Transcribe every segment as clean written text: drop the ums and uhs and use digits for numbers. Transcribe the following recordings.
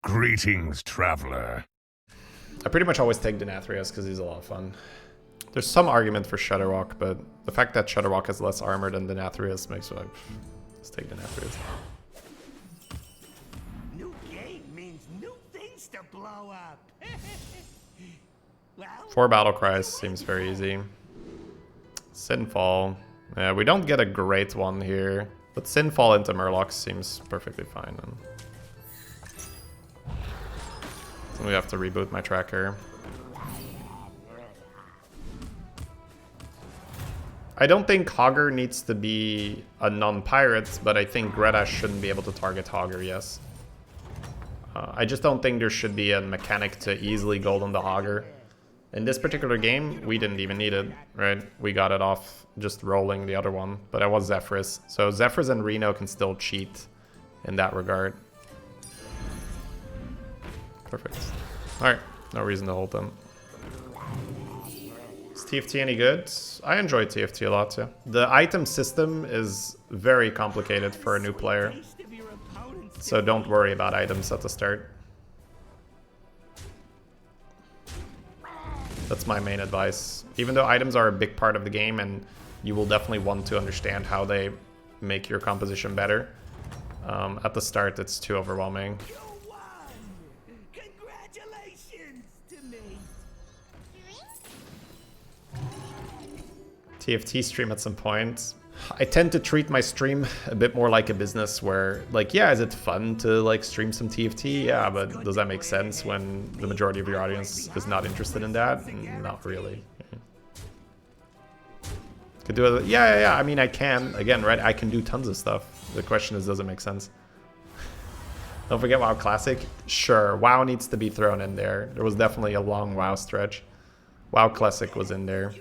Greetings, traveler. I pretty much always take Denathrius because he's a lot of fun. There's some argument for Shudderwalk, but the fact that Shudderwalk has less armor than Denathrius makes me like, let's take Denathrius. New game means new things to blow up. Well, 4 battle cries seems very easy. Sinfall. Yeah, we don't get a great one here, but Sinfall into Murloc seems perfectly fine. And so we have to reboot my tracker. I don't think Hogger needs to be a non-pirate, but I think Greta shouldn't be able to target Hogger, yes. I just don't think there should be a mechanic to easily gold on the Hogger. In this particular game, we didn't even need it, right? We got it off just rolling the other one, but I was Zephyrus. So Zephyrus and Reno can still cheat in that regard. Perfect. Alright, no reason to hold them. Is TFT any good? I enjoy TFT a lot, yeah. The item system is very complicated for a new player, so don't worry about items at the start. That's my main advice. Even though items are a big part of the game and you will definitely want to understand how they make your composition better, at the start it's too overwhelming. TFT stream at some point. I tend to treat my stream a bit more like a business where, like, yeah, is it fun to like stream some TFT? Yeah, but does that make sense when the majority of your audience is not interested in that? Not really. Could do it. Yeah. I mean, I can. Again, right? I can do tons of stuff. The question is, does it make sense? Don't forget WoW Classic. Sure, WoW needs to be thrown in there. There was definitely a long WoW stretch. WoW Classic was in there.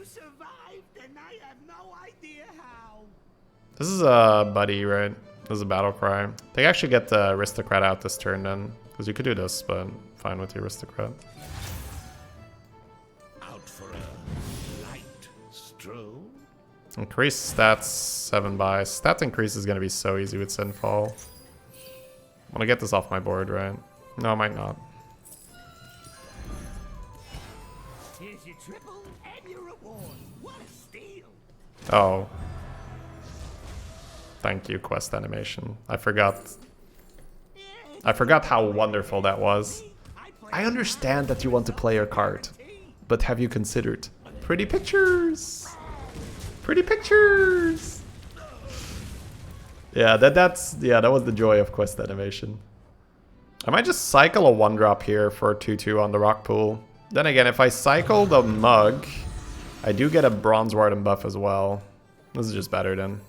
This is a buddy, right? This is a battle cry. They actually get the aristocrat out this turn then, because you could do this, but fine with the aristocrat. Out for a light stroll. Increase stats 7 by. Stat increase is gonna be so easy with Sinfall. I wanna get this off my board, right? No, I might not. Here's your triple and your reward. What a steal! Oh. Thank you, quest animation. I forgot how wonderful that was. I understand that you want to play your card, but have you considered pretty pictures? Pretty pictures. Yeah, that was the joy of quest animation. I might just cycle a 1-drop here for a 2/2 on the rock pool. Then again, if I cycle the mug, I do get a bronze warden buff as well. This is just better then.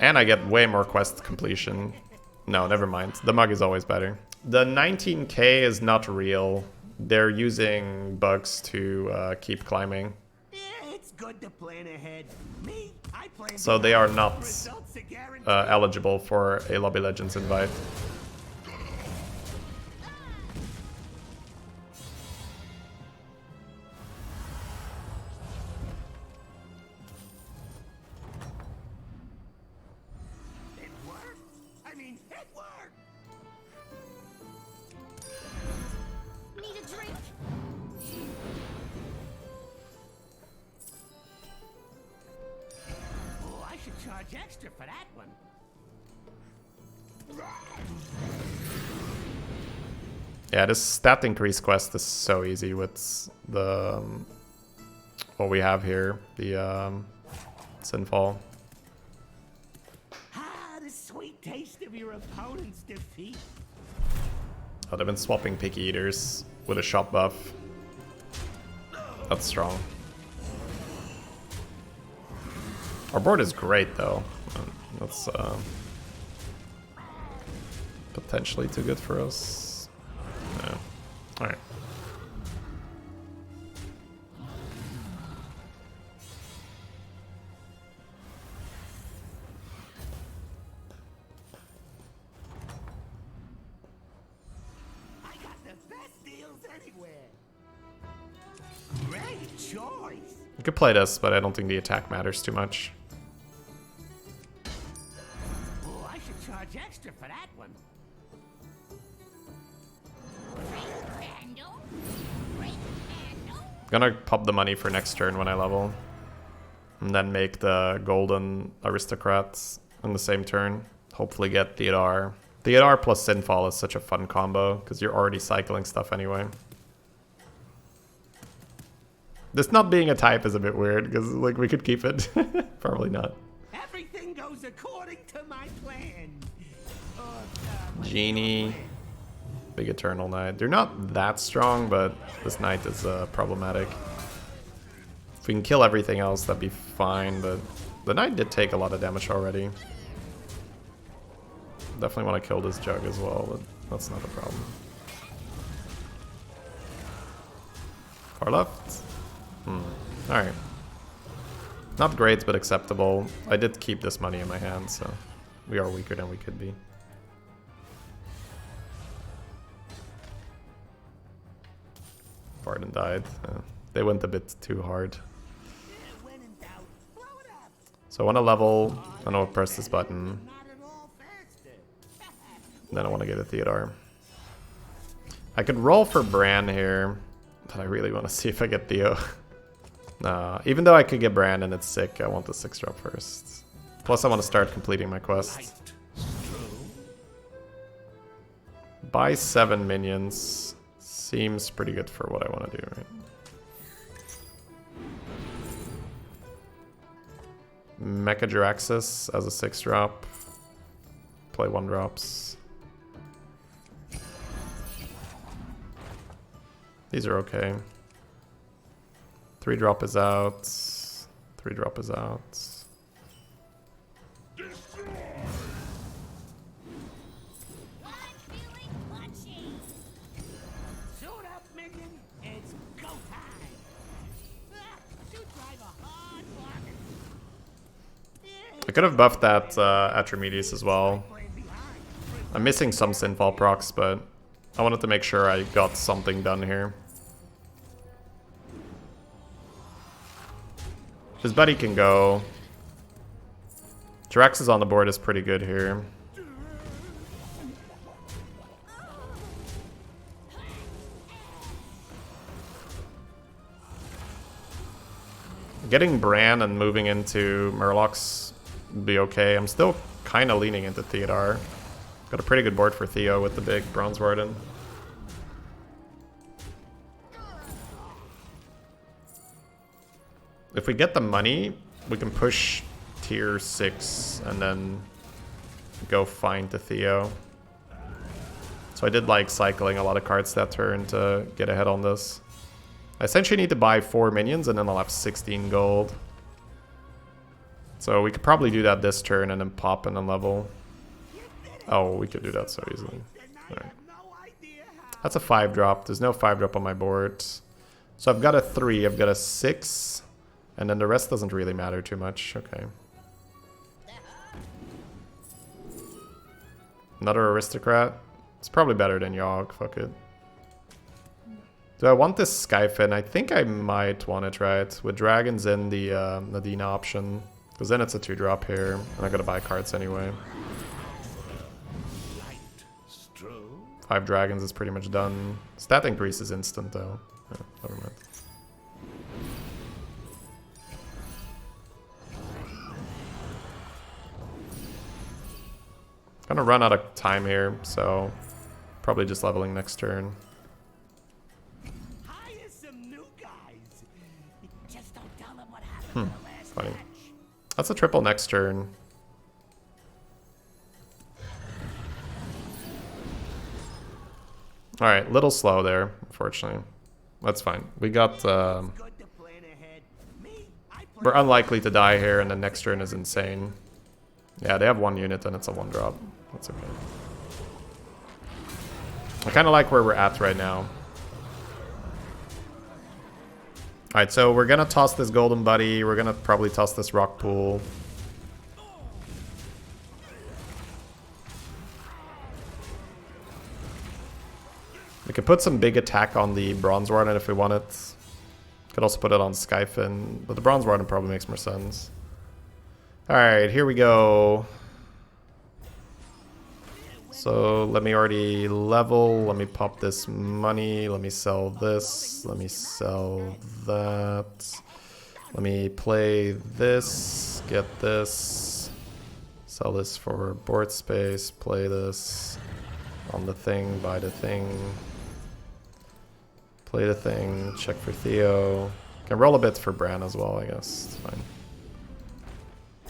And I get way more quest completion. No, never mind. The mug is always better. The 19k is not real. They're using bugs to keep climbing. It's good to plan ahead. So they are not eligible for a Lobby Legends invite. Extra for that one. Yeah, this stat increase quest is so easy with the what we have here, the Sinfall. The sweet taste of your opponent's defeat. Oh, they've been swapping Picky Eaters with a shop buff. That's strong. Our board is great though. That's potentially too good for us. Yeah. Alright. I got the best deals anywhere. Great choice. You could play this, but I don't think the attack matters too much. charge extra for that one. Gonna pop the money for next turn when I level. And then make the golden aristocrats in the same turn. Hopefully get Theotar. Theotar plus Sinfall is such a fun combo, because you're already cycling stuff anyway. This not being a type is a bit weird, because like we could keep it. Probably not. Everything goes according to my plan. Genie. Big Eternal Knight. They're not that strong, but this Knight is problematic. If we can kill everything else, that'd be fine, but the Knight did take a lot of damage already. Definitely want to kill this Jug as well, but that's not a problem. Far left. Alright. Not great, but acceptable. I did keep this money in my hand, so we are weaker than we could be. Varden died. They went a bit too hard. So I want to level. I know press this button. Then I want to get a Theotar. I could roll for Bran here, but I really want to see if I get Theo. Nah, even though I could get Bran and it's sick, I want the 6-drop first. Plus I want to start completing my quest. Buy 7 minions. Seems pretty good for what I want to do, right? Mecha Jiraxis as a 6-drop. Play 1-drops. These are okay. 3-drop is out. 3-drop is out. I could have buffed that Atramides as well. I'm missing some Sinfall procs, but I wanted to make sure I got something done here. His buddy can go. Jiraxis on the board is pretty good here. Getting Bran and moving into Murlocs would be okay. I'm still kind of leaning into Theotar. Got a pretty good board for Theo with the big Bronze Warden. If we get the money, we can push tier 6 and then go find the Theo. So I did like cycling a lot of cards that turn to get ahead on this. I essentially need to buy 4 minions and then I'll have 16 gold. So we could probably do that this turn and then pop and then level. Oh, we could do that so easily. Alright. That's a 5-drop. There's no 5-drop on my board. So I've got a 3, I've got a 6, and then the rest doesn't really matter too much. Okay. Another aristocrat. It's probably better than Yogg. Fuck it. Do I want this Skyfin? I think I might want it, right? With dragons in the Nadina option. Because then it's a 2-drop here. And I gotta buy cards anyway. 5 dragons is pretty much done. Stat increase is instant though. Yeah, never mind. Gonna run out of time here, so probably just leveling next turn. Funny. That's a triple next turn. Alright, little slow there, unfortunately. That's fine. We got... we're unlikely to die here, and the next turn is insane. Yeah, they have 1 unit, and it's a 1-drop. That's okay. I kind of like where we're at right now. Alright, so we're gonna toss this Golden Buddy. We're gonna probably toss this Rock Pool. We could put some big attack on the Bronze Warden if we want it. Could also put it on Skyfin, but the Bronze Warden probably makes more sense. Alright, here we go. So let me already level. Let me pop this money. Let me sell this. Let me sell that. Let me play this. Get this. Sell this for board space. Play this on the thing. Buy the thing. Play the thing. Check for Theo. Can roll a bit for Bran as well, I guess. It's fine.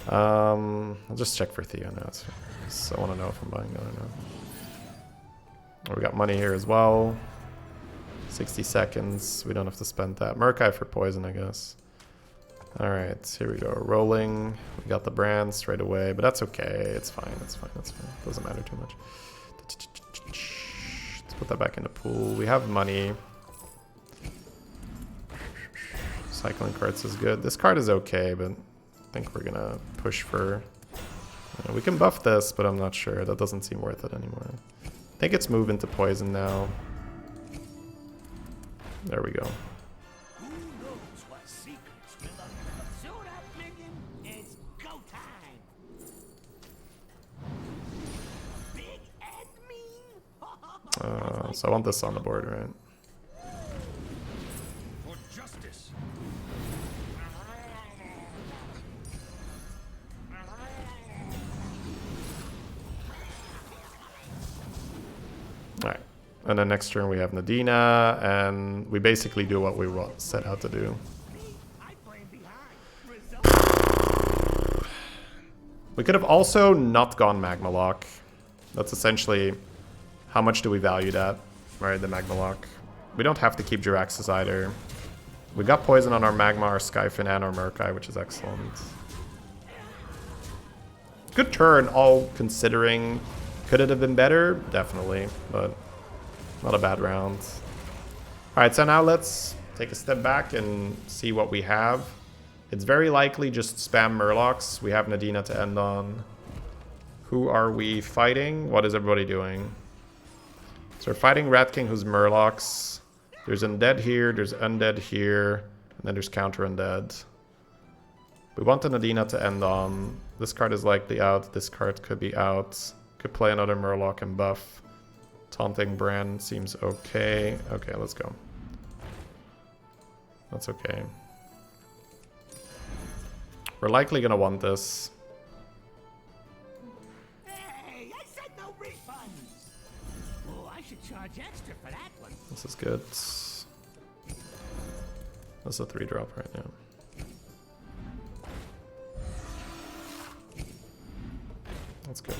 I'll just check for Theo now. It's fine. So I want to know if I'm buying that or not. Oh, we got money here as well. 60 seconds. We don't have to spend that. Murkai for poison, I guess. Alright, here we go. Rolling. We got the brand straight away, but that's okay. It's fine. It's fine. It's fine. Doesn't matter too much. Let's put that back in the pool. We have money. Cycling cards is good. This card is okay, but I think we're gonna push for... we can buff this, but I'm not sure. That doesn't seem worth it anymore. I think it's moving to poison now. There we go. Who knows what secrets will uncover? Suit up, minion. It's go time. Big and mean. So I want this on the board, right? For justice. Alright. And then next turn we have Nadina, and we basically do what we set out to do. We could have also not gone Magma Lock. That's essentially how much do we value that, right? The Magma Lock. We don't have to keep Jiraxis either. We got poison on our Magma, our Skyfin, and our Murkai, which is excellent. Good turn, all considering. Could it have been better? Definitely, but not a bad round. Alright, so now let's take a step back and see what we have. It's very likely just spam Murlocs. We have Nadina to end on. Who are we fighting? What is everybody doing? So we're fighting Rat King, who's Murlocs. There's Undead here, there's Undead here, and then there's Counter Undead. We want the Nadina to end on. This card is likely out, this card could be out. Could play another Murloc and buff. Taunting Bran seems okay. Okay, let's go. That's okay. We're likely gonna want this. Hey, I said no refunds. Oh, I should charge extra for that one. This is good. That's a 3-drop right now. That's good.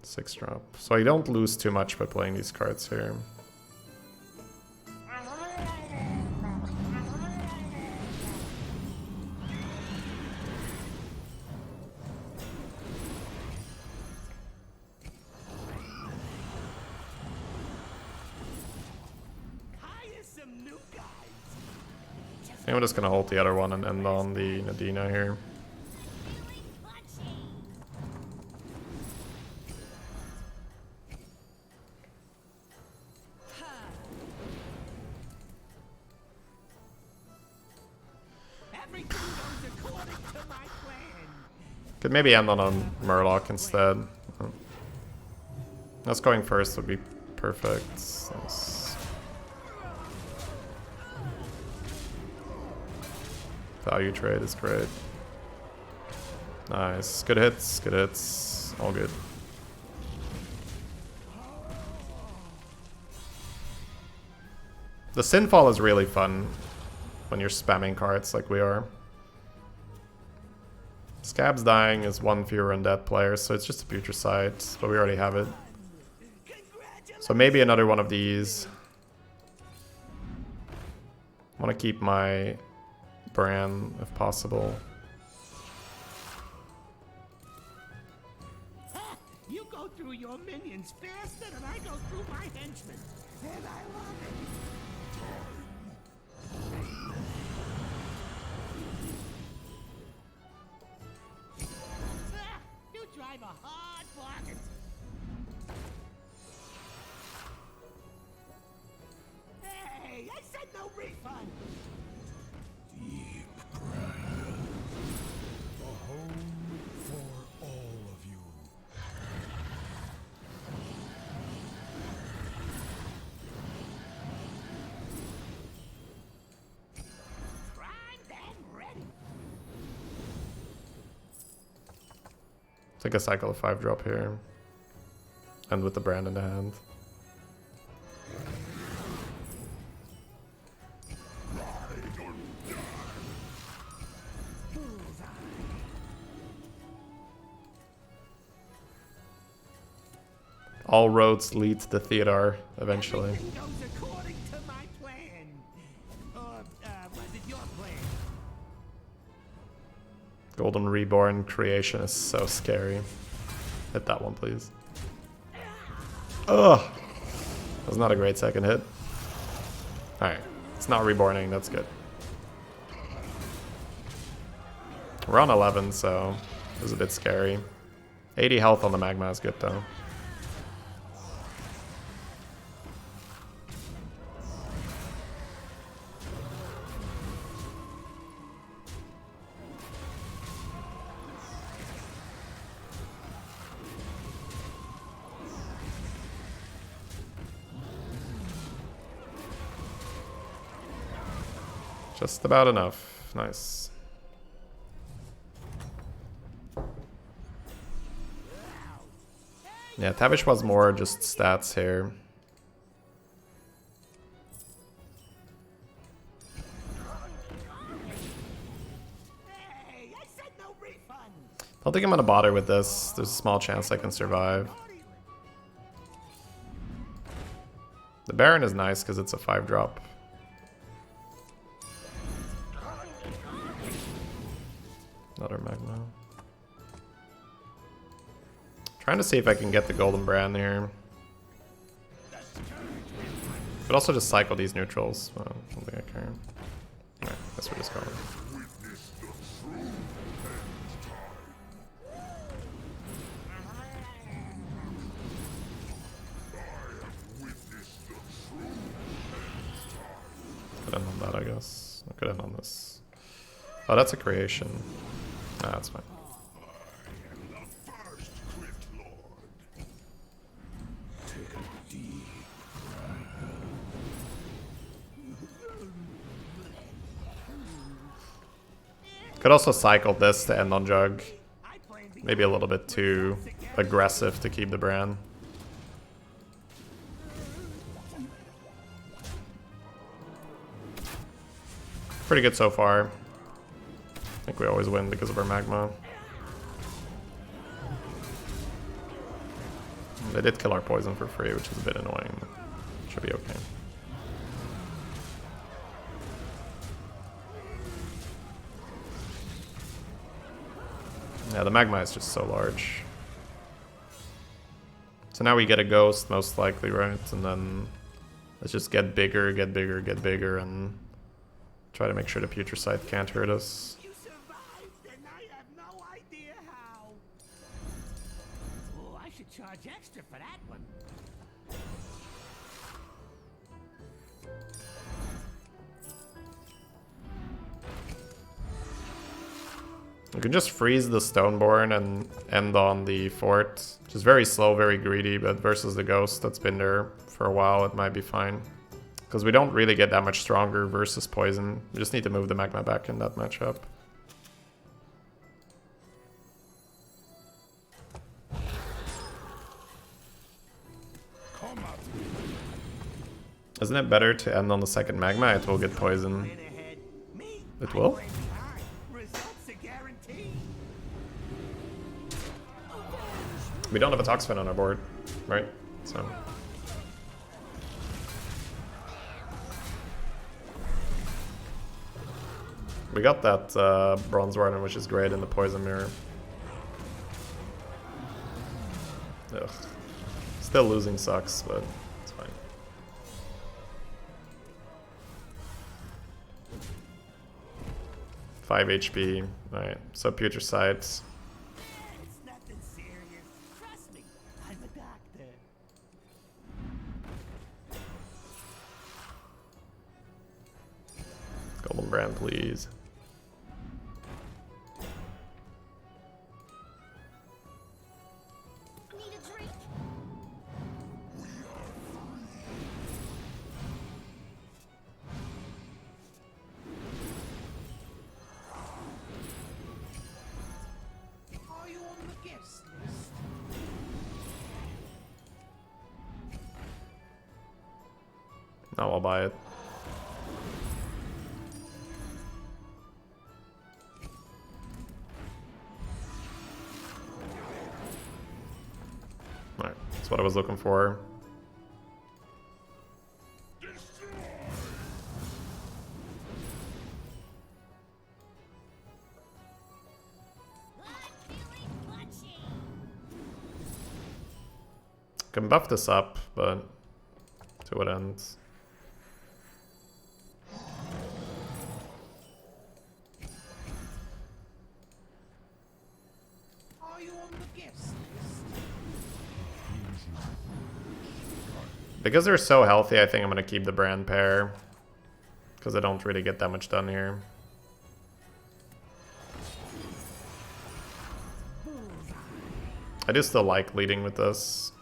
6-drop. So I don't lose too much by playing these cards here. I think I'm just gonna hold the other one and end on the Nadina here. Could maybe end on a Murloc instead. Us going first would be perfect. Nice. Value trade is great. Nice. Good hits, good hits. All good. The Sinfall is really fun when you're spamming cards like we are. Scab's dying is one fewer undead player, so it's just a future sight, but we already have it. So maybe another one of these. I want to keep my Bran if possible. You go through your minions faster than I go through my henchmen, and I love it. You drive a hard bargain. Hey, I said no refund. Deep breath. A home for all of you. Take a cycle of 5-drop here. And with the brand in the hand. All roads lead to Theotar eventually. Everything goes according to my plan. Or, was it your plan? Golden Reborn creation is so scary. Hit that one, please. Ugh! That was not a great second hit. Alright. It's not reborning, that's good. We're on 11, so it was a bit scary. 80 health on the magma is good, though. Just about enough. Nice. Yeah, Tavish was more just stats here. Hey, I said no refund. Don't think I'm gonna bother with this. There's a small chance I can survive. The Baron is nice because it's a 5-drop. Another magma. Trying to see if I can get the golden brand here. But also just cycle these neutrals. Well, I don't think I can. Alright, guess we're just going. Could end on that, I guess. I could end on this. Oh, that's a creation. Nah, that's fine. Could also cycle this to end on Jug. Maybe a little bit too aggressive to keep the brand. Pretty good so far. I think we always win because of our magma. They did kill our poison for free, which is a bit annoying. Should be okay. Yeah, the magma is just so large. So now we get a ghost, most likely, right? And then let's just get bigger, get bigger, get bigger, and try to make sure the Putricide can't hurt us. You survived, and I have no idea how. Oh, I should charge extra for that one. You can just freeze the Stoneborn and end on the fort. Just very slow, very greedy, but versus the ghost that's been there for a while, it might be fine. Because we don't really get that much stronger versus poison. We just need to move the magma back in that matchup. Isn't it better to end on the second magma? It will get poison. It will? We don't have a Toxfin on our board, right? So we got that Bronze Warden, which is great in the Poison Mirror. Ugh. Still losing sucks, but it's fine. Five HP. Alright, so Putricide. Golden brand, please. Need a drink? Are you on the guest list? Now I'll buy it. Alright, that's what I was looking for. Can buff this up, but to what end? Are you on the gifts list? Because they're so healthy, I think I'm gonna keep the brand pair. Because I don't really get that much done here. I do still like leading with this.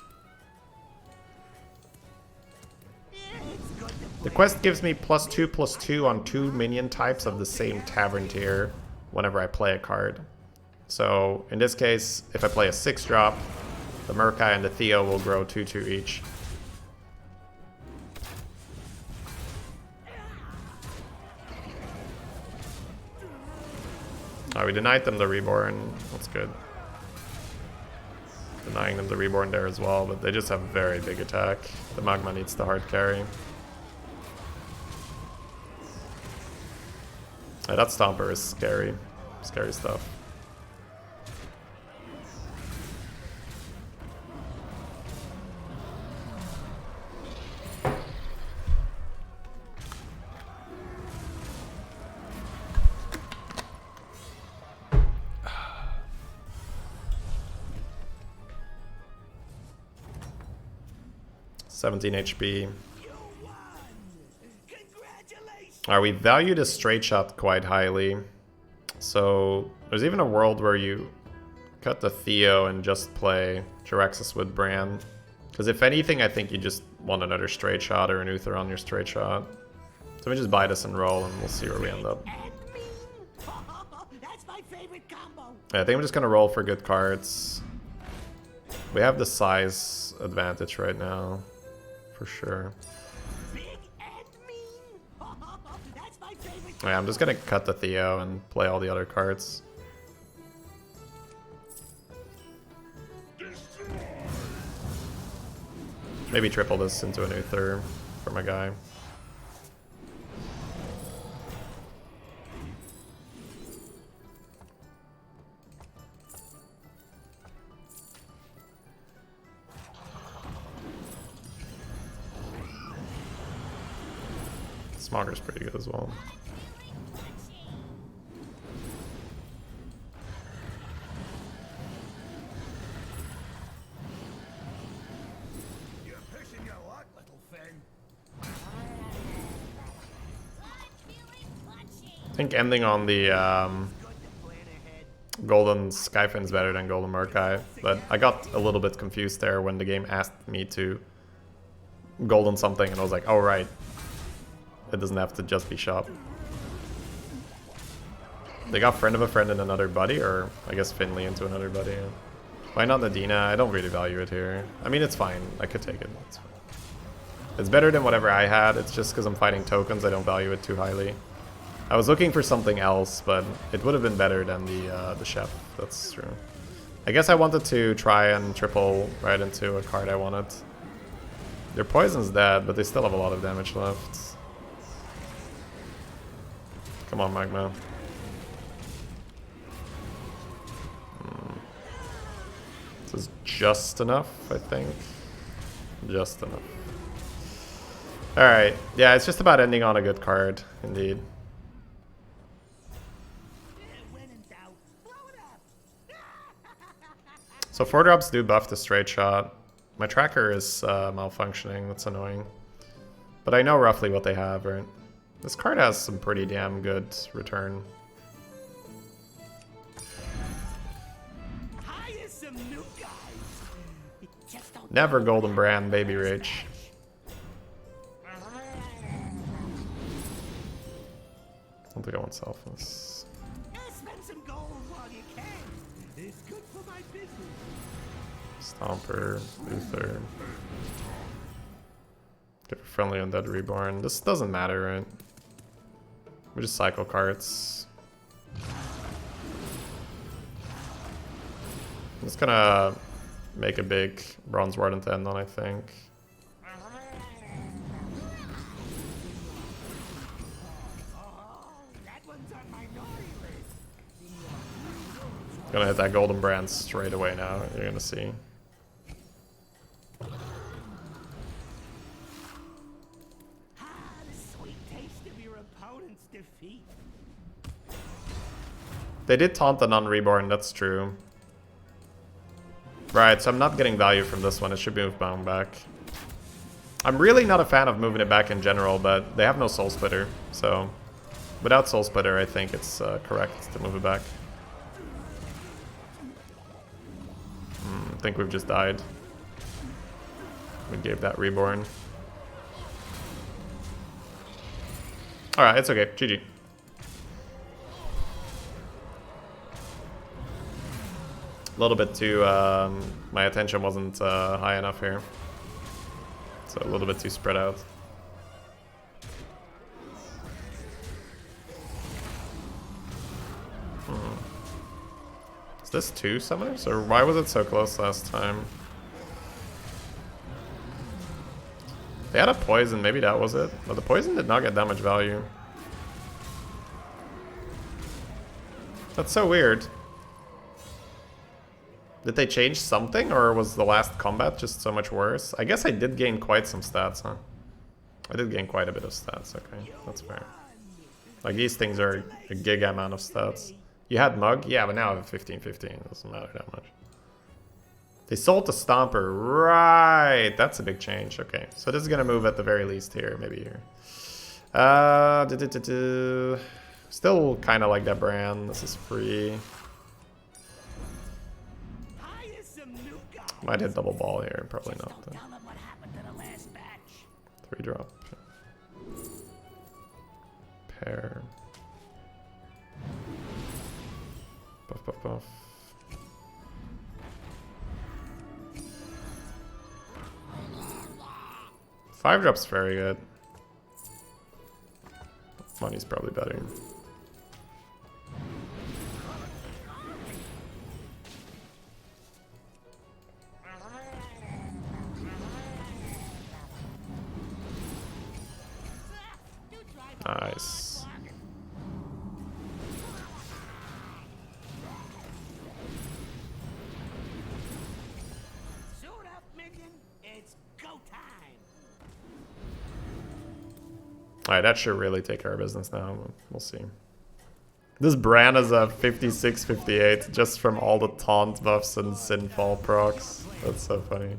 The quest gives me +2/+2 on 2 minion types of the same tavern tier whenever I play a card. So in this case, if I play a 6-drop, the Murkai and the Theo will grow 2/2 each. Oh, we denied them the Reborn. That's good. Denying them the Reborn there as well, but they just have very big attack. The Magma needs the hard carry. Yeah, that Stomper is scary. Scary stuff. HP. Alright, we valued a straight shot quite highly. So there's even a world where you cut the Theo and just play Jiraxxus with Bran. Because if anything, I think you just want another straight shot or an Uther on your straight shot. So we just buy this and roll and we'll see where we end up. That's my favorite combo. Yeah, I think I'm just gonna roll for good cards. We have the size advantage right now. For sure. Big and mean. That's my favorite. Yeah, I'm just gonna cut the Theo and play all the other cards. Maybe triple this into an Uther for my guy. Smogger's pretty good as well. You're pushing your luck, little Finn. I think ending on the Golden Skyfin is better than Golden Murkai, but I got a little bit confused there when the game asked me to Golden something and I was like, oh right. It doesn't have to just be shop. They got Friend of a Friend and another buddy, or I guess Finley into another buddy. Yeah. Why not Nadina? I don't really value it here. I mean, it's fine. I could take it. It's fine. It's better than whatever I had. It's just because I'm fighting tokens, I don't value it too highly. I was looking for something else, but it would have been better than the chef. That's true. I guess I wanted to try and triple right into a card I wanted. Their poison's dead, but they still have a lot of damage left. Come on, Magma. This is just enough, I think. Just enough. Alright. Yeah, it's just about ending on a good card, indeed. So 4-drops do buff the straight shot. My tracker is malfunctioning, that's annoying. But I know roughly what they have, right? This card has some pretty damn good return. Never Golden Brand, Baby Rage. I don't think I want Selfless. Spend some gold while you can. It's good for my business. Stomper, Uther. Give a friendly Undead Reborn. This doesn't matter, right? We just cycle cards. I'm just gonna make a big Bronze Warden to end on, I think. Gonna hit that Golden Brand straight away now, you're gonna see. They did taunt the non-reborn, that's true. Right, so I'm not getting value from this one, it should be moved back. I'm really not a fan of moving it back in general, but they have no Soul Splitter, so... Without Soul Splitter, I think it's correct to move it back. I think we've just died. We gave that Reborn. Alright, it's okay, GG. A little bit too, my attention wasn't high enough here. So a little bit too spread out. Is this 2 summoners? Or why was it so close last time? They had a poison, maybe that was it. But the poison did not get that much value. That's so weird. Did they change something, or was the last combat just so much worse? I guess I did gain quite some stats, huh? I did gain quite a bit of stats, okay. That's fair. Like, these things are a giga amount of stats. You had Mug? Yeah, but now I have a 15-15. Doesn't matter that much. They sold the Stomper. Right! That's a big change. Okay, so this is gonna move at the very least here, maybe here. Still kind of like that brand. This is free. Might hit double ball here, probably not. 3 drop. Pair. Buff, buff, buff. Five drop's very good. Money's probably better. Nice. Suit up, minion. It's go time. Alright, that should really take care of business now. We'll see. This brand is a 56-58 just from all the taunt buffs and Sinfall procs. That's so funny.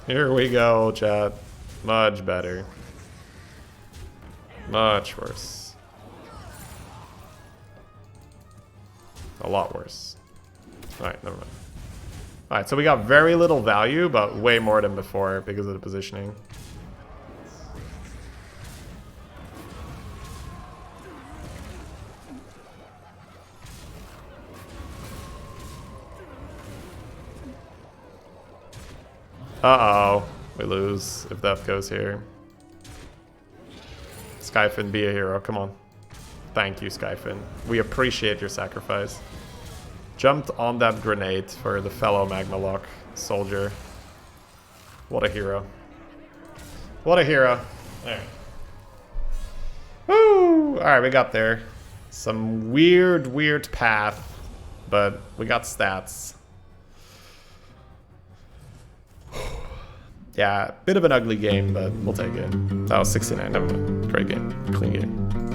Here we go, chat. Much better. Much worse. A lot worse. Alright, never mind. Alright, so we got very little value, but way more than before because of the positioning. Uh-oh. We lose if Death goes here. Skyfin, be a hero. Come on. Thank you, Skyfin. We appreciate your sacrifice. Jumped on that grenade for the fellow Magma Lock soldier. What a hero. What a hero. Alright. Woo! Alright, we got there. Some weird path, but we got stats. Yeah, bit of an ugly game, but we'll take it. That was 69. Never mind. Great game. Clean game.